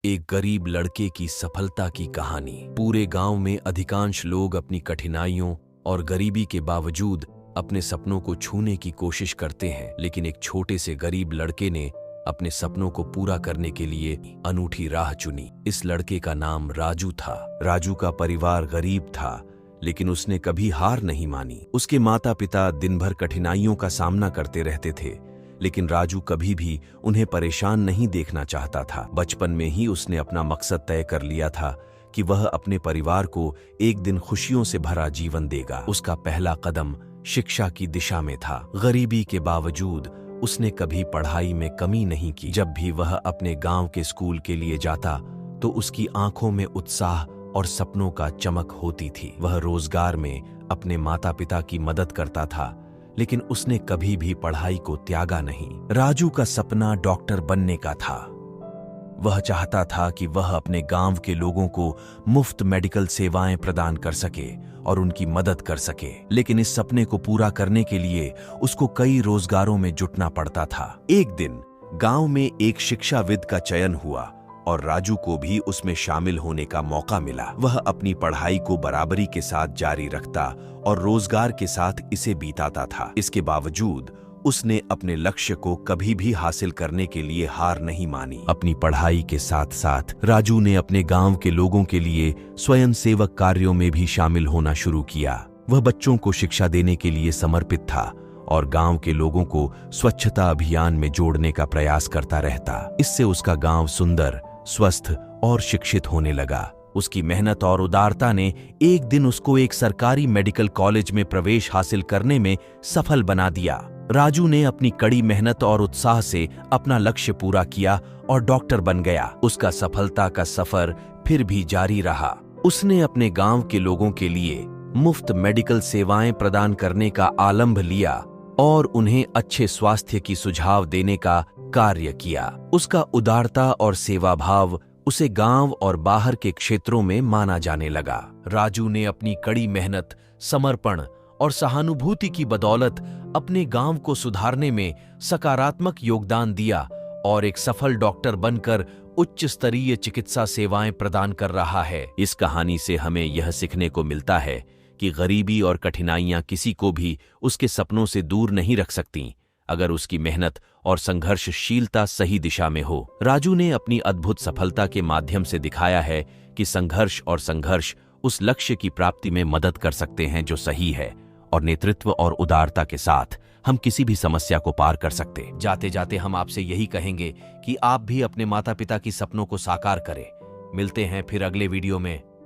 एक गरीब लड़के की सफलता की कहानी। पूरे गांव में अधिकांश लोग अपनी कठिनाइयों और गरीबी के बावजूद अपने सपनों को छूने की कोशिश करते हैं, लेकिन एक छोटे से गरीब लड़के ने अपने सपनों को पूरा करने के लिए अनूठी राह चुनी। इस लड़के का नाम राजू था। राजू का परिवार गरीब था, लेकिन उसने कभी हार नहीं मानी। उसके माता पिता दिन भर कठिनाइयों का सामना करते रहते थे, लेकिन राजू कभी भी उन्हें परेशान नहीं देखना चाहता था। बचपन में ही उसने अपना मकसद तय कर लिया था कि वह अपने परिवार को एक दिन खुशियों से भरा जीवन देगा। उसका पहला कदम शिक्षा की दिशा में था। गरीबी के बावजूद उसने कभी पढ़ाई में कमी नहीं की। जब भी वह अपने गांव के स्कूल के लिए जाता तो उसकी आंखों में उत्साह और सपनों का चमक होती थी। वह रोजगार में अपने माता पिता की मदद करता था, लेकिन उसने कभी भी पढ़ाई को त्यागा नहीं। राजू का सपना डॉक्टर बनने का था। वह चाहता था कि वह अपने गांव के लोगों को मुफ्त मेडिकल सेवाएं प्रदान कर सके और उनकी मदद कर सके। लेकिन इस सपने को पूरा करने के लिए उसको कई रोजगारों में जुटना पड़ता था। एक दिन गांव में एक शिक्षाविद का चयन हुआ और राजू को भी उसमें शामिल होने का मौका मिला। वह अपनी पढ़ाई को बराबरी के साथ जारी रखता और रोजगार के साथ इसे बीताता था। इसके बावजूद उसने अपने लक्ष्य को कभी भी हासिल करने के लिए हार नहीं मानी। अपनी पढ़ाई के साथ साथ राजू ने अपने गांव के लोगों के लिए स्वयंसेवक कार्यों में भी शामिल होना शुरू किया। वह बच्चों को शिक्षा देने के लिए समर्पित था और गांव के लोगों को स्वच्छता अभियान में जोड़ने का प्रयास करता रहता। इससे उसका गांव सुंदर, स्वस्थ और शिक्षित होने लगा। उसकी मेहनत और उदारता ने एक दिन उसको एक सरकारी मेडिकल कॉलेज में प्रवेश हासिल करने में सफल बना दिया। राजू ने अपनी कड़ी मेहनत और उत्साह से अपना लक्ष्य पूरा किया और डॉक्टर बन गया। उसका सफलता का सफर फिर भी जारी रहा। उसने अपने गांव के लोगों के लिए मुफ्त मेडिकल सेवाएं प्रदान करने का आलंभ लिया और उन्हें अच्छे स्वास्थ्य की सुझाव देने का कार्य किया। उसका उदारता और सेवा भाव उसे गांव और बाहर के क्षेत्रों में माना जाने लगा। राजू ने अपनी कड़ी मेहनत, समर्पण और सहानुभूति की बदौलत अपने गांव को सुधारने में सकारात्मक योगदान दिया और एक सफल डॉक्टर बनकर उच्च स्तरीय चिकित्सा सेवाएं प्रदान कर रहा है। इस कहानी से हमें यह सीखने को मिलता है कि गरीबी और कठिनाइयां किसी को भी उसके सपनों से दूर नहीं रख सकती, अगर उसकी मेहनत और संघर्षशीलता सही दिशा में हो। राजू ने अपनी अद्भुत सफलता के माध्यम से दिखाया है कि संघर्ष उस लक्ष्य की प्राप्ति में मदद कर सकते हैं जो सही है, और नेतृत्व और उदारता के साथ हम किसी भी समस्या को पार कर सकते। जाते जाते हम आपसे यही कहेंगे कि आप भी अपने माता पिता की सपनों को साकार करें। मिलते हैं फिर अगले वीडियो में।